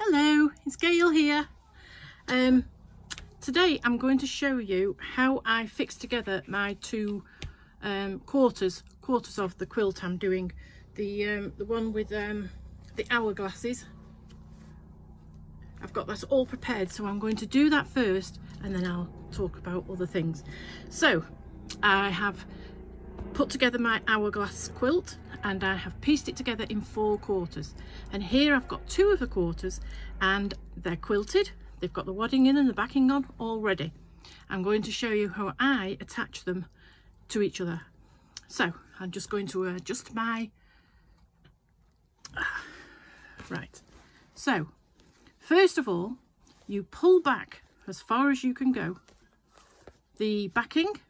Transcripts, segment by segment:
Hello, it's Gail here. Today I'm going to show you how I fix together my two quarters of the quilt I'm doing. The one with the hourglasses. I've got that all prepared, so I'm going to do that first and then I'll talk about other things. So I have put together my hourglass quilt and I have pieced it together in 4 quarters, and here I've got 2 of the quarters and they're quilted. They've got the wadding in and the backing on already. I'm going to show you how I attach them to each other. So I'm just going to adjust my right. So first of all, you pull back as far as you can go the backing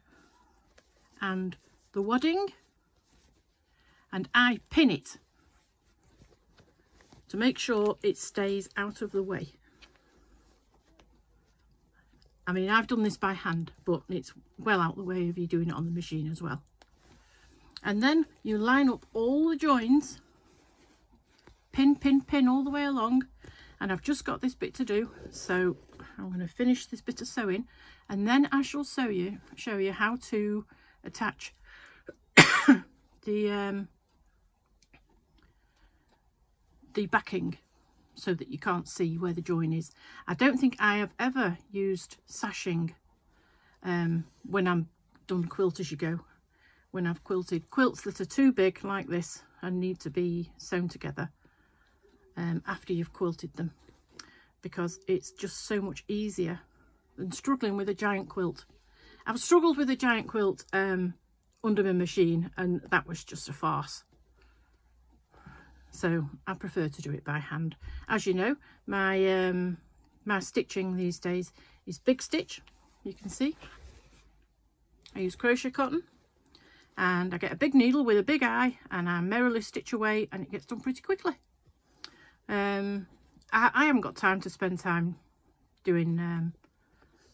and the wadding, and I pin it to make sure it stays out of the way. I mean, I've done this by hand, but it's well out the way of you doing it on the machine as well. And then you line up all the joins, pin, pin, pin all the way along. And I've just got this bit to do, so I'm going to finish this bit of sewing, and then I shall show you how to attach the backing so that you can't see where the join is. I don't think I have ever used sashing when I'm done quilt as you go, when I've quilted quilts that are too big like this and need to be sewn together after you've quilted them, because it's just so much easier than struggling with a giant quilt. I've struggled with a giant quilt under my machine, and that was just a farce. So I prefer to do it by hand. As you know, my my stitching these days is big stitch. You can see I use crochet cotton, and I get a big needle with a big eye, and I merrily stitch away, and it gets done pretty quickly. I haven't got time to spend time doing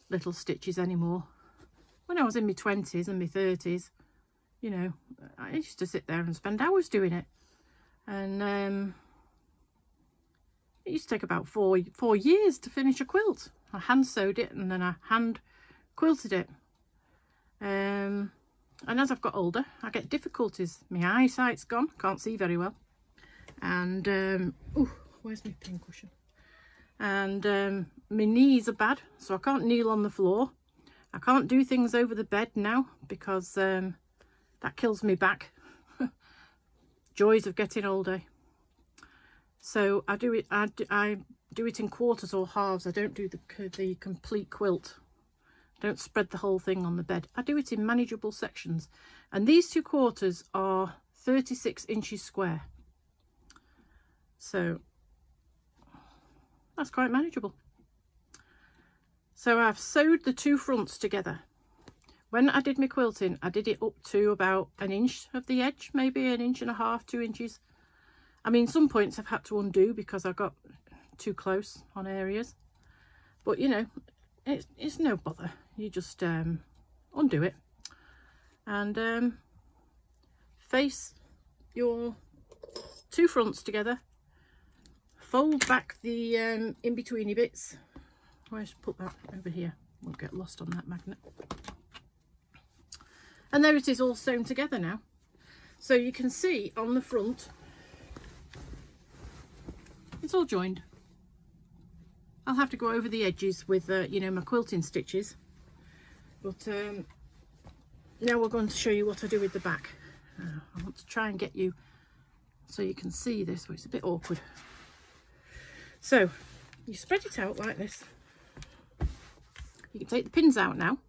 little stitches anymore. When I was in my 20s and my 30s, you know, I used to sit there and spend hours doing it. And it used to take about four years to finish a quilt. I hand sewed it and then I hand quilted it. And as I've got older, I get difficulties. My eyesight's gone, can't see very well. And oh, where's my pin cushion? And my knees are bad, so I can't kneel on the floor. I can't do things over the bed now because that kills me back. Joys of getting older. So I do it in quarters or halves. I don't do the complete quilt. I don't spread the whole thing on the bed. I do it in manageable sections, and these 2 quarters are 36 inches square, so that's quite manageable. So I've sewed the 2 fronts together. When I did my quilting, I did it up to about 1 inch of the edge, maybe 1.5 inches, 2 inches. I mean, some points I've had to undo because I got too close on areas. But, you know, it's no bother. You just undo it. And face your 2 fronts together. Fold back the in-betweeny bits. Where's put that over here? Won't get lost on that magnet. And there it is, all sewn together now. So you can see on the front, it's all joined. I'll have to go over the edges with, you know, my quilting stitches. But now we're going to show you what I do with the back. I want to try and get you so you can see this, but it's a bit awkward. So you spread it out like this. You can take the pins out now.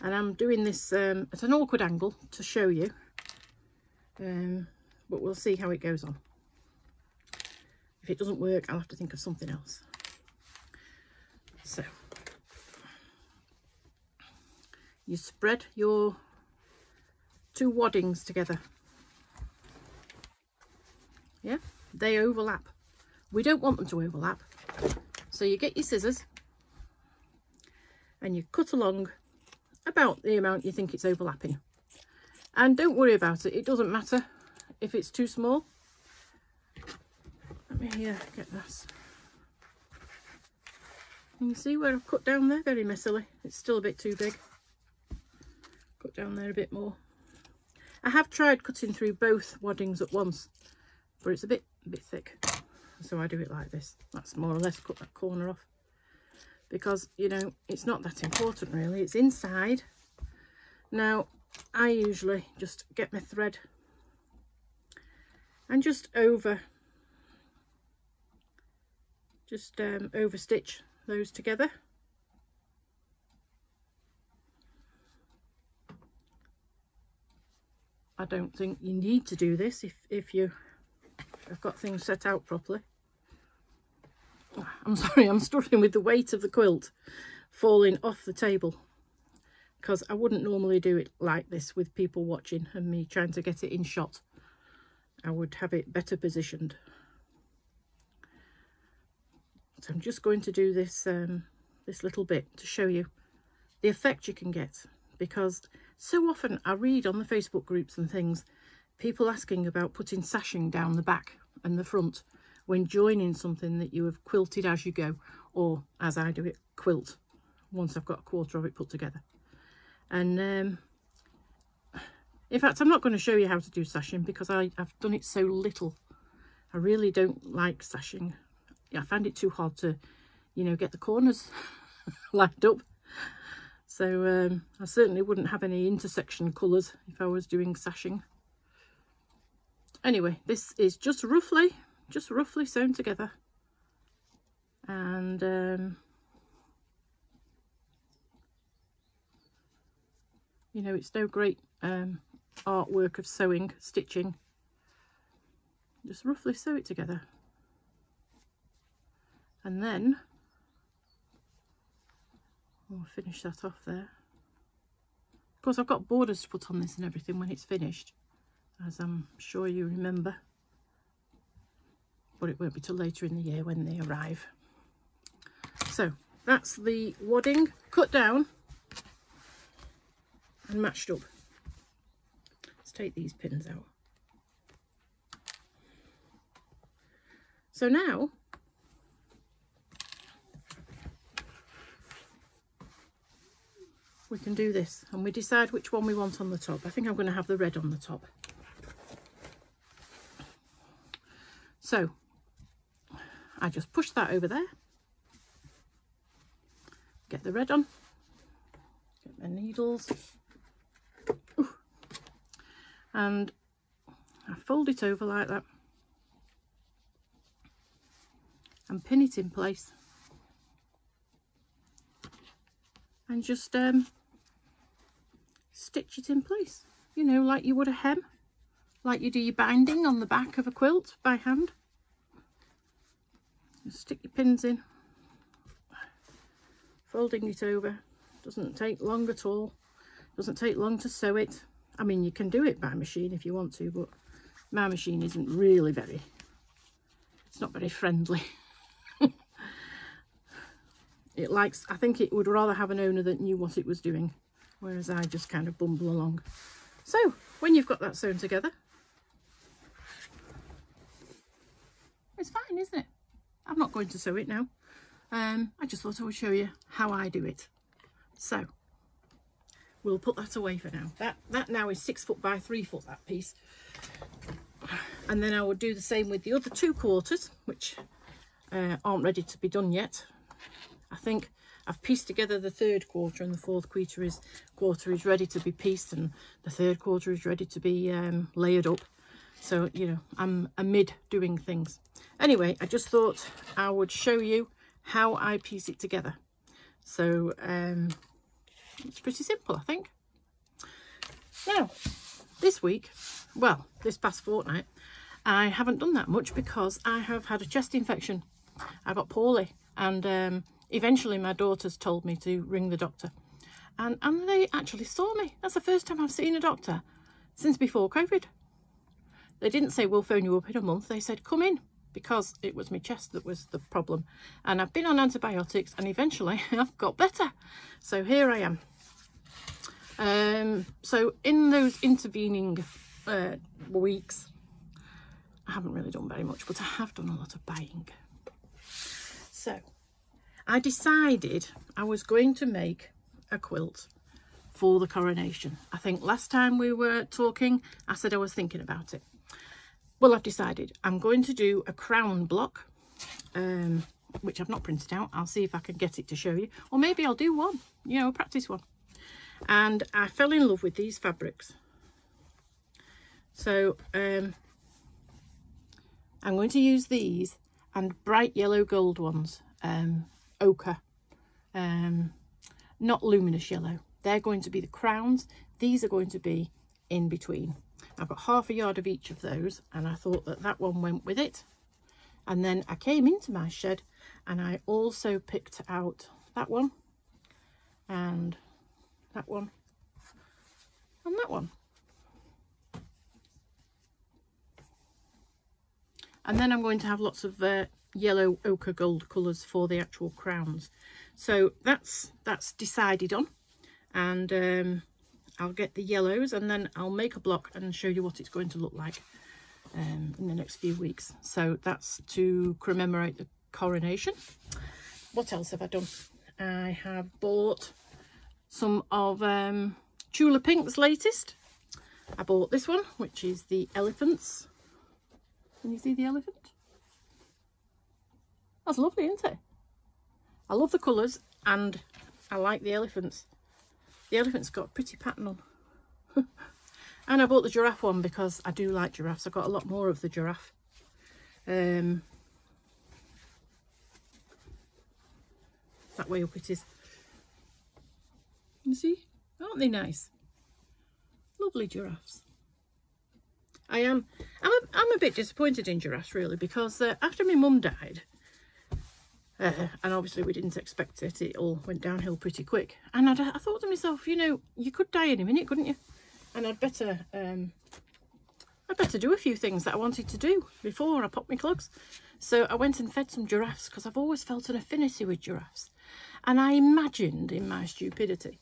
And I'm doing this at an awkward angle to show you, but we'll see how it goes on. If it doesn't work, I'll have to think of something else. So you spread your 2 waddings together. Yeah, they overlap. We don't want them to overlap. So you get your scissors and you cut along about the amount you think it's overlapping, and don't worry about it. It doesn't matter if it's too small. Let me get this. You can see where I've cut down there very messily. It's still a bit too big. Cut down there a bit more. I have tried cutting through both waddings at once, but it's a bit thick. So I do it like this. That's more or less cut that corner off. Because, you know, it's not that important really. It's inside. Now, I usually just get my thread and just over stitch those together. I don't think you need to do this if you have got things set out properly. I'm sorry, I'm struggling with the weight of the quilt falling off the table, because I wouldn't normally do it like this with people watching and me trying to get it in shot. I would have it better positioned. So I'm just going to do this this little bit to show you the effect you can get, because so often I read on the Facebook groups and things people asking about putting sashing down the back and the front when joining something that you have quilted as you go, or as I do it, quilt once I've got a quarter of it put together. And in fact, I'm not going to show you how to do sashing because I've done it so little. I really don't like sashing. I find it too hard to, you know, get the corners lined up. So I certainly wouldn't have any intersection colours if I was doing sashing. Anyway, this is just roughly sewn together. And you know, it's no great artwork of sewing, stitching. Just roughly sew it together. And then we'll finish that off there. Of course, I've got borders to put on this and everything when it's finished, as I'm sure you remember. But it won't be till later in the year when they arrive. So that's the wadding cut down and matched up. Let's take these pins out. So now we can do this and we decide which one we want on the top. I think I'm going to have the red on the top. So I just push that over there, get the red on, get my needles, and I fold it over like that and pin it in place, and just stitch it in place, you know, like you would a hem, like you do your binding on the back of a quilt by hand. Just stick your pins in, folding it over. Doesn't take long at all. Doesn't take long to sew it. I mean, you can do it by machine if you want to, but my machine isn't really it's not very friendly. It likes, I think it would rather have an owner that knew what it was doing, whereas I just kind of bumble along. So when you've got that sewn together, it's fine, isn't it? I'm not going to sew it now. I just thought I would show you how I do it. So we'll put that away for now. That now is 6 foot by 3 foot, that piece. And then I will do the same with the other 2 quarters, which aren't ready to be done yet. I think I've pieced together the 3rd quarter, and the 4th quarter is ready to be pieced, and the 3rd quarter is ready to be layered up. So, you know, I'm amid doing things. Anyway, I just thought I would show you how I piece it together. So it's pretty simple, I think. Now, this week, well, this past fortnight, I haven't done that much because I have had a chest infection. I got poorly, and eventually my daughters told me to ring the doctor, and they actually saw me. That's the first time I've seen a doctor since before COVID. They didn't say, we'll phone you up in a month. They said, come in, because it was my chest that was the problem. And I've been on antibiotics, and eventually I've got better. So here I am. So in those intervening weeks, I haven't really done very much, but I have done a lot of buying. So I decided I was going to make a quilt for the coronation. I think last time we were talking, I said I was thinking about it. Well, I've decided I'm going to do a crown block, which I've not printed out. I'll see if I can get it to show you, or maybe I'll do one, you know, practice one. And I fell in love with these fabrics. So I'm going to use these and bright yellow gold ones, ochre, not luminous yellow. They're going to be the crowns. These are going to be in between. I've got half a yard of each of those, and I thought that that one went with it. And then I came into my shed and I also picked out that one and that one and that one. And then I'm going to have lots of yellow ochre gold colours for the actual crowns. So that's decided on, and I'll get the yellows and then I'll make a block and show you what it's going to look like in the next few weeks. So that's to commemorate the coronation. What else have I done? I have bought some of Chula Pink's latest. I bought this one, which is the elephants. Can you see the elephant? That's lovely, isn't it? I love the colours and I like the elephants. The elephant's got a pretty pattern on. And I bought the giraffe one because I do like giraffes. I got a lot more of the giraffe. That way up it is. You see? Aren't they nice? Lovely giraffes. I'm a bit disappointed in giraffes, really, because after my mum died, and obviously we didn't expect it, it all went downhill pretty quick. And I thought to myself, you know, you could die in a minute, couldn't you? And I'd better do a few things that I wanted to do before I popped my clogs. So I went and fed some giraffes because I've always felt an affinity with giraffes. And I imagined, in my stupidity,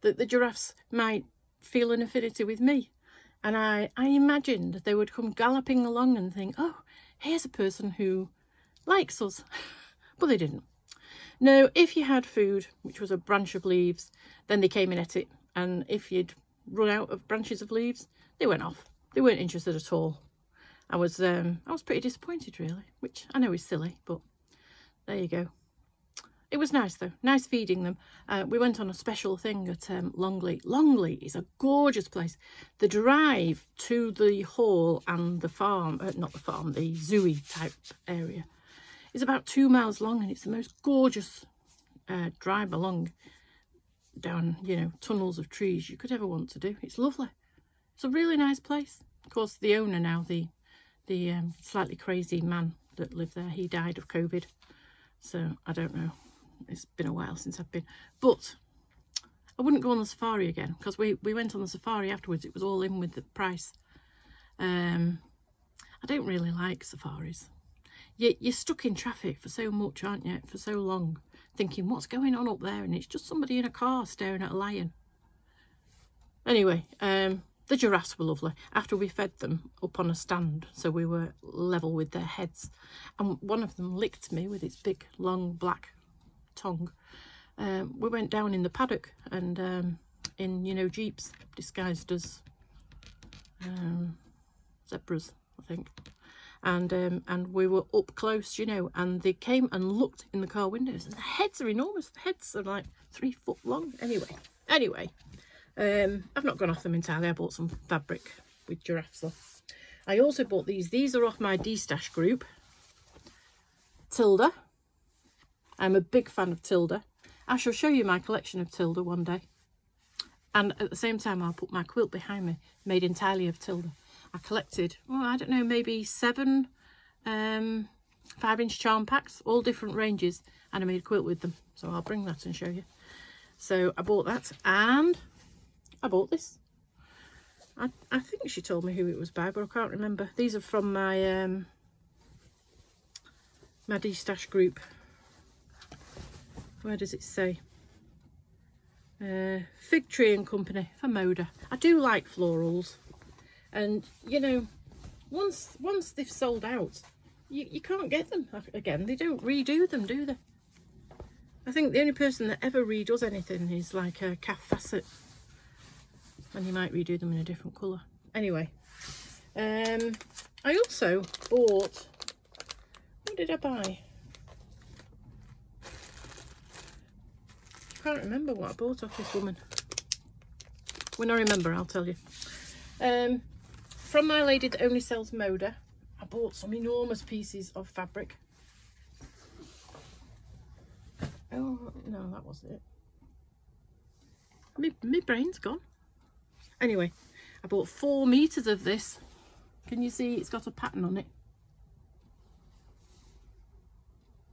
that the giraffes might feel an affinity with me. And I imagined they would come galloping along and think, oh, here's a person who likes us. But they didn't. No, if you had food, which was a branch of leaves, then they came and ate it. And if you'd run out of branches of leaves, they went off. They weren't interested at all. I was pretty disappointed, really, which I know is silly, but there you go. It was nice, though. Nice feeding them. We went on a special thing at Longley. Longley is a gorgeous place. The drive to the hall and the farm, not the farm, the zoo-y type area, is about 2 miles long, and it's the most gorgeous drive along down, you know, tunnels of trees you could ever want to do. It's lovely. It's a really nice place. Of course, the owner now, the slightly crazy man that lived there, he died of COVID. So I don't know. It's been a while since I've been. But I wouldn't go on the safari again because we went on the safari afterwards. It was all in with the price. I don't really like safaris. You're stuck in traffic for so much, aren't you? For so long, thinking, what's going on up there? And it's just somebody in a car staring at a lion. Anyway, the giraffes were lovely. After we fed them up on a stand, so we were level with their heads. And one of them licked me with its big, long, black tongue. We went down in the paddock and in, you know, jeeps disguised as zebras, I think. And we were up close, you know, and they came and looked in the car windows. And the heads are enormous. The heads are like 3 foot long. Anyway, I've not gone off them entirely. I bought some fabric with giraffes on. I also bought these. These are off my D-Stash group. Tilda. I'm a big fan of Tilda. I shall show you my collection of Tilda one day. And at the same time, I'll put my quilt behind me, made entirely of Tilda. I collected, well, I don't know, maybe 7 5-inch charm packs, all different ranges, and I made a quilt with them. So I'll bring that and show you. So I bought that, and I bought this. I think she told me who it was by, but I can't remember. These are from my my D-Stash group. Where does it say? Fig Tree and Company for Moda. I do like florals. And, you know, once they've sold out, you can't get them again. They don't redo them, do they? I think the only person that ever redoes anything is like a calf facet, and you might redo them in a different colour. Anyway, I also bought, what did I buy? I can't remember what I bought off this woman. When I remember, I'll tell you. From my lady that only sells Moda, I bought some enormous pieces of fabric. Oh, no, that wasn't it. My brain's gone. Anyway, I bought 4 meters of this. Can you see it's got a pattern on it?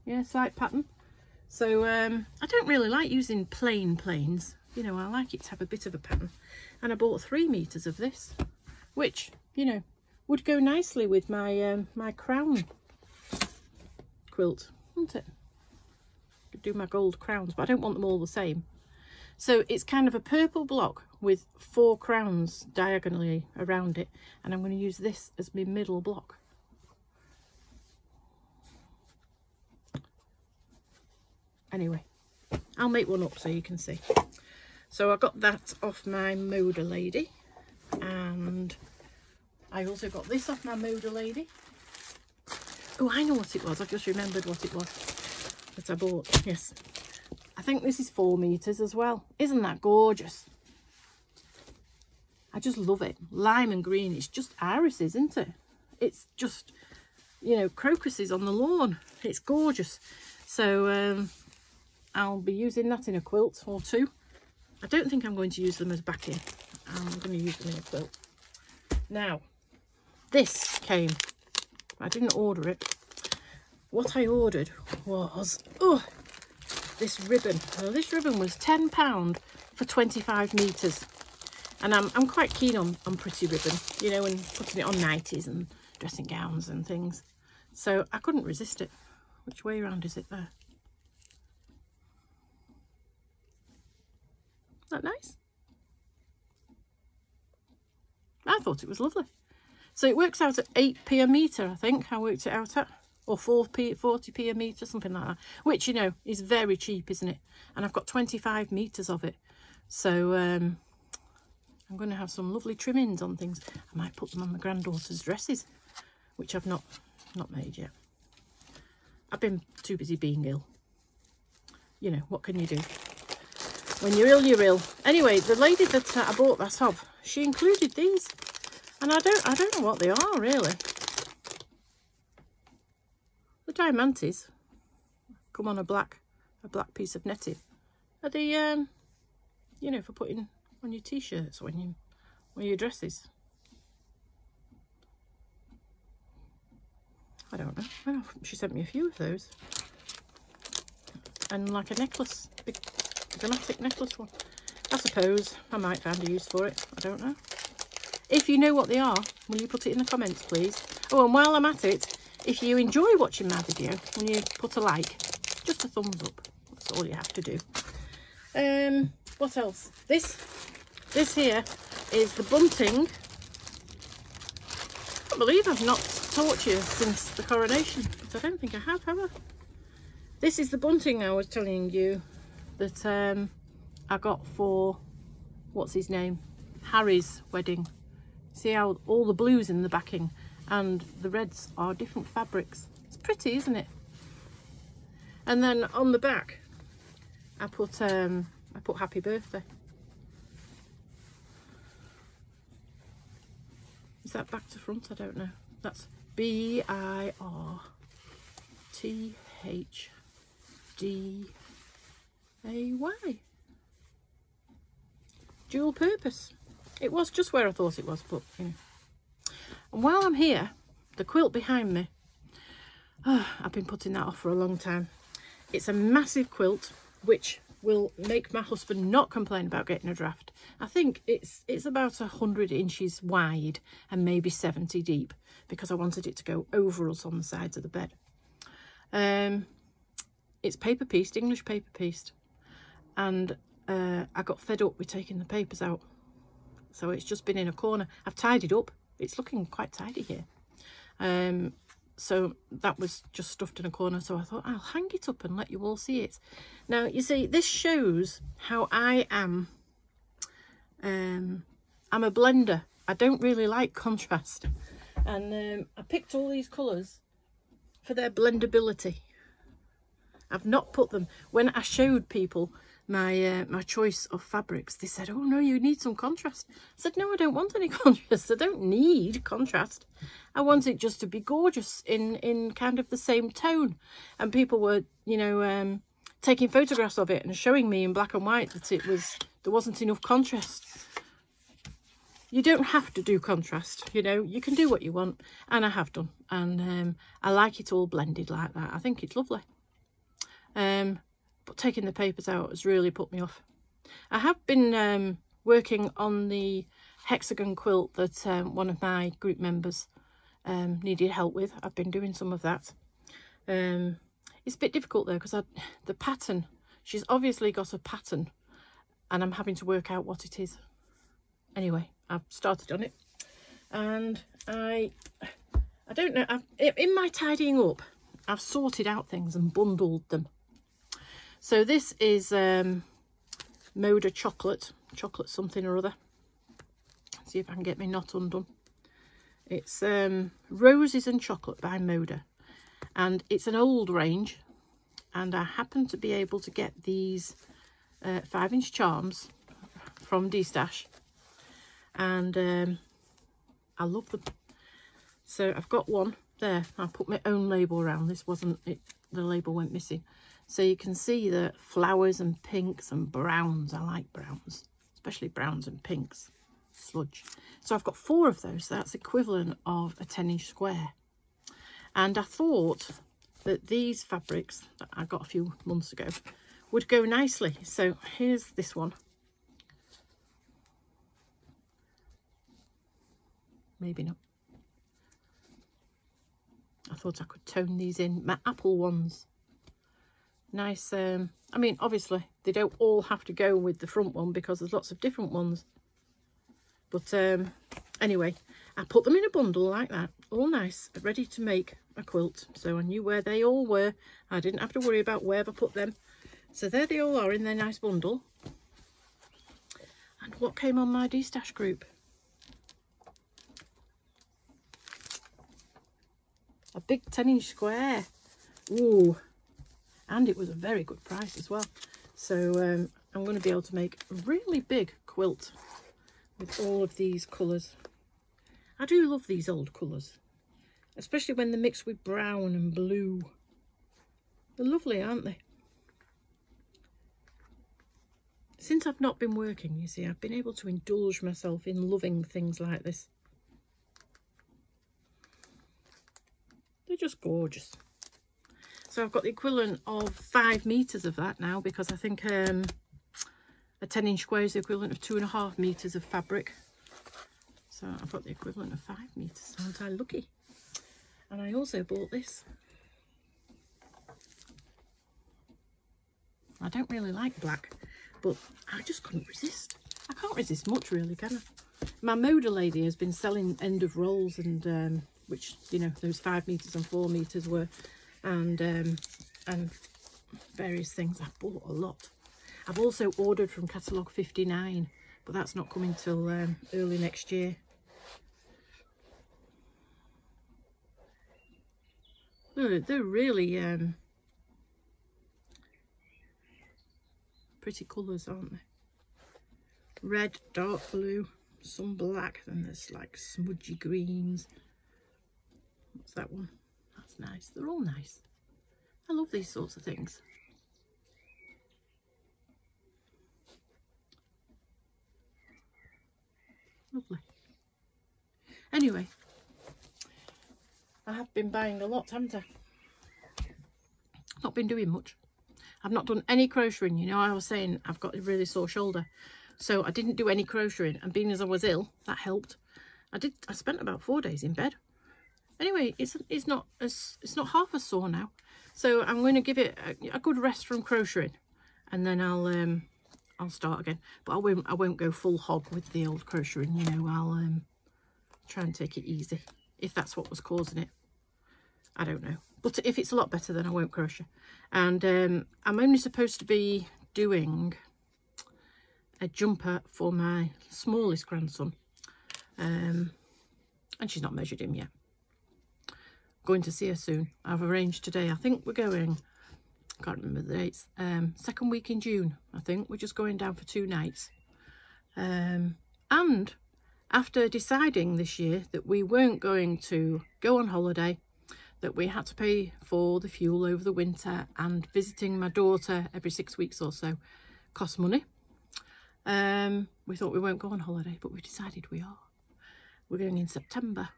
Yeah, slight pattern. So I don't really like using plain plains. You know, I like it to have a bit of a pattern. And I bought 3 meters of this, which, you know, would go nicely with my my crown quilt, wouldn't it? Could do my gold crowns, but I don't want them all the same. So it's kind of a purple block with 4 crowns diagonally around it, and I'm going to use this as my middle block. Anyway, I'll make one up so you can see. So I got that off my Moda lady, and I also got this off my Moda lady. Oh, I know what it was. I've just remembered what it was that I bought. Yes, I think this is 4 meters as well. Isn't that gorgeous? I just love it. Lime and green. It's just irises, isn't it? It's just, you know, crocuses on the lawn. It's gorgeous. So I'll be using that in a quilt or 2. I don't think I'm going to use them as backing. I'm going to use them in a quilt. Now, this came. I didn't order it. What I ordered was, oh, this ribbon. Now, this ribbon was £10 for 25 meters. And I'm quite keen on pretty ribbon, you know, and putting it on nighties and dressing gowns and things. So I couldn't resist it. Which way around is it there? Isn't that nice? I thought it was lovely. So it works out at 8p a metre, I think I worked it out at. Or 40p a metre, something like that. Which, you know, is very cheap, isn't it? And I've got 25 meters of it. So I'm going to have some lovely trimmings on things. I might put them on my granddaughter's dresses, which I've not made yet. I've been too busy being ill. You know, what can you do? When you're ill, you're ill. Anyway, the lady that I bought that of, she included these. And I don't know what they are, really. The diamantes come on a black piece of netting. Are they, you know, for putting on your t-shirts or on your dresses? I don't know. Well, she sent me a few of those. And like a necklace, big dramatic necklace one. I suppose I might find a use for it. I don't know. If you know what they are, will you put it in the comments, please? Oh, and while I'm at it, if you enjoy watching my video, will you put a like? Just a thumbs up. That's all you have to do. What else? This here is the bunting. I can't believe I've not taught you since the coronation, but I don't think I have I? This is the bunting I was telling you that I got for, what's his name? Harry's wedding. See how all the blues in the backing and the reds are different fabrics. It's pretty, isn't it? And then on the back, I put happy birthday. Is that back to front? I don't know. That's BIRTHDAY. Dual purpose. It was just where I thought it was, but you know. And while I'm here, the quilt behind me, I've been putting that off for a long time. It's a massive quilt, which will make my husband not complain about getting a draft. I think it's about 100 inches wide and maybe 70 deep, because I wanted it to go over us on the sides of the bed. It's paper pieced, English paper pieced, and I got fed up with taking the papers out, so it's just been in a corner. I've tidied up. It's looking quite tidy here. So that was just stuffed in a corner, so I thought I'll hang it up and let you all see it. Now you see, this shows how I am. I'm a blender. I don't really like contrast, and I picked all these colours for their blendability. I've not put them, when I showed people my my choice of fabrics, they said, oh no, you need some contrast. I said, no, I don't want any contrast. I don't need contrast. I want it just to be gorgeous in kind of the same tone. And people were, you know, taking photographs of it and showing me in black and white that there wasn't enough contrast. You don't have to do contrast, you know, you can do what you want, and I have done. And I like it all blended like that. I think it's lovely. But taking the papers out has really put me off. I have been working on the hexagon quilt that one of my group members needed help with. I've been doing some of that. It's a bit difficult though, because the pattern, she's obviously got a pattern and I'm having to work out what it is. Anyway, I've started on it, and I don't know, in my tidying up, I've sorted out things and bundled them. So this is Moda chocolate something or other. Let's see if I can get my knot undone. It's Roses and Chocolate by Moda, and it's an old range, and I happen to be able to get these 5-inch charms from D-Stash, and I love them. So I've got one there. I put my own label around. This wasn't it, the label went missing. So you can see the flowers and pinks and browns. I like browns, especially browns and pinks. Sludge. So I've got 4 of those. That's equivalent of a 10-inch square. And I thought that these fabrics that I got a few months ago would go nicely. So here's this one. Maybe not. I thought I could tone these in. My apple ones. Nice. I mean, obviously, they don't all have to go with the front one because there's lots of different ones. But anyway, I put them in a bundle like that. All nice, ready to make a quilt. So I knew where they all were. I didn't have to worry about where I put them. So there they all are in their nice bundle. And what came on my D-Stash group? A big 10-inch square. Ooh. And it was a very good price as well. So I'm going to be able to make a really big quilt with all of these colours. I do love these old colours, especially when they're mixed with brown and blue. They're lovely, aren't they? Since I've not been working, you see, I've been able to indulge myself in loving things like this. They're just gorgeous. So I've got the equivalent of 5 meters of that now, because I think a 10-inch square is the equivalent of 2.5 meters of fabric. So I've got the equivalent of 5 meters. Aren't I lucky? And I also bought this. I don't really like black, but I just couldn't resist. I can't resist much, really, can I? My Moda lady has been selling end of rolls, and which, you know, those 5 meters and 4 meters were. And various things. I've bought a lot. I've also ordered from catalogue 59, but that's not coming till early next year. They're really pretty colours, aren't they? Red, dark blue, some black, and there's like smudgy greens. What's that one? That's nice. They're all nice. I love these sorts of things. Lovely. Anyway, I have been buying a lot, haven't I? Not been doing much. I've not done any crocheting. You know, I was saying I've got a really sore shoulder, so I didn't do any crocheting, and being as I was ill, that helped. I spent about 4 days in bed. Anyway, it's not half as sore now, so I'm going to give it a good rest from crocheting, and then I'll start again. But I won't go full hog with the old crocheting. You know, I'll try and take it easy if that's what was causing it. I don't know. But if it's a lot better, then I won't crochet. And I'm only supposed to be doing a jumper for my smallest grandson. And she's not measured him yet. Going to see her soon. I've arranged today. I think we're going, I can't remember the dates, second week in June, I think. We're just going down for 2 nights. And after deciding this year that we weren't going to go on holiday, that we had to pay for the fuel over the winter, and visiting my daughter every 6 weeks or so costs money, we thought we won't go on holiday, but we decided we are. We're going in September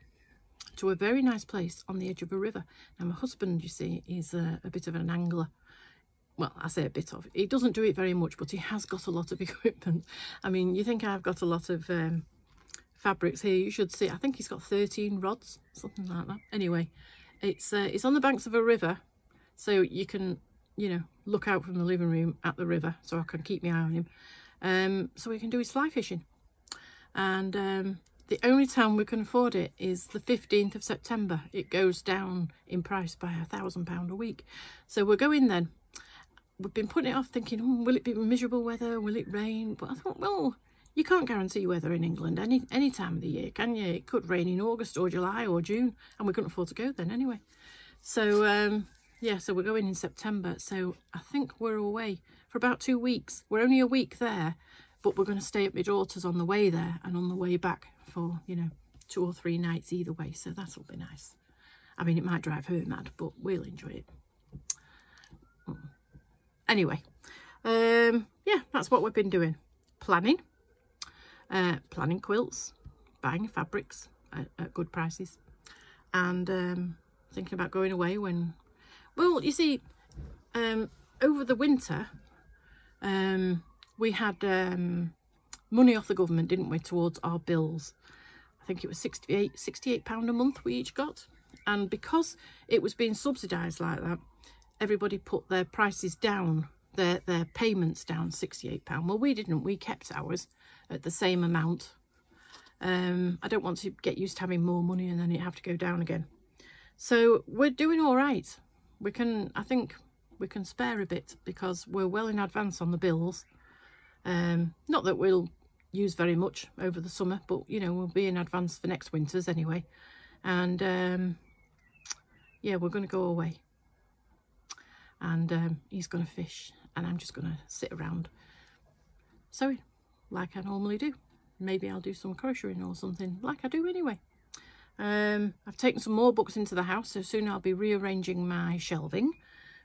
to a very nice place on the edge of a river. Now, my husband, you see, is a bit of an angler. Well, I say a bit of. He doesn't do it very much, but he has got a lot of equipment. I mean, you think I've got a lot of fabrics here. You should see. I think he's got 13 rods, something like that. Anyway, it's on the banks of a river, so you can, you know, look out from the living room at the river, so I can keep my eye on him. So we can do his fly fishing. And the only time we can afford it is the 15th of September. It goes down in price by £1,000 a week. So we're going then. We've been putting it off thinking, oh, will it be miserable weather? Will it rain? But I thought, well, you can't guarantee weather in England any time of the year, can you? It could rain in August or July or June, and we couldn't afford to go then anyway. So, yeah, so we're going in September. So I think we're away for about 2 weeks. We're only a week there, but we're going to stay at my daughter's on the way there and on the way back for, you know, 2 or 3 nights either way. So that'll be nice. I mean, it might drive her mad, but we'll enjoy it. Anyway, yeah, that's what we've been doing. Planning quilts, buying fabrics at good prices, and thinking about going away when, well, you see, over the winter, we had money off the government, didn't we, towards our bills. I think it was £68 a month we each got, and because it was being subsidised like that, everybody put their prices down, their payments down £68. Well, we didn't. We kept ours at the same amount. I don't want to get used to having more money and then it have to go down again. So we're doing all right. We can, I think we can spare a bit because we're well in advance on the bills. Not that we'll use very much over the summer, but, you know, we'll be in advance for next winters anyway. And yeah, we're going to go away. And he's going to fish, and I'm just going to sit around sewing like I normally do. Maybe I'll do some crocheting or something like I do anyway. I've taken some more books into the house, so soon I'll be rearranging my shelving,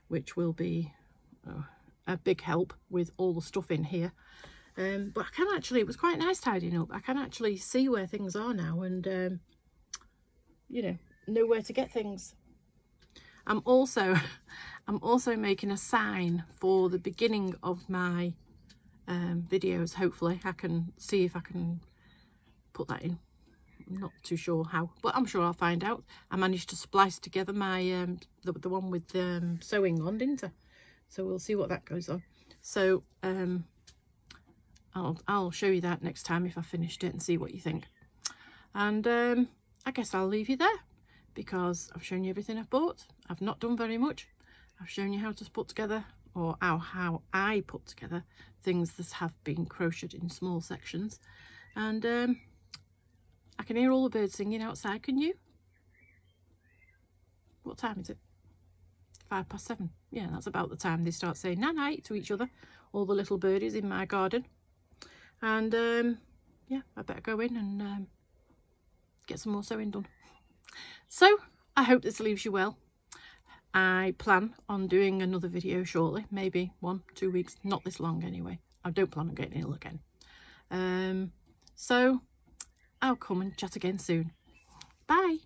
which will be a big help with all the stuff in here. But I can actually, it was quite nice tidying up. I can actually see where things are now and, you know where to get things. I'm also making a sign for the beginning of my videos. Hopefully I can see if I can put that in. I'm not too sure how, but I'm sure I'll find out. I managed to splice together my the one with the sewing on, didn't I? So we'll see what that goes on. So I'll show you that next time if I finished it and see what you think. And I guess I'll leave you there, because I've shown you everything I've bought. I've not done very much. I've shown you how to put together, or how I put together things that have been crocheted in small sections. And I can hear all the birds singing outside, can you? What time is it? 7:05. Yeah, that's about the time they start saying night-night to each other, all the little birdies in my garden. And yeah, I better go in and get some more sewing done. So I hope this leaves you well. I plan on doing another video shortly, maybe 1-2 weeks, not this long anyway. I don't plan on getting ill again. So I'll come and chat again soon. Bye.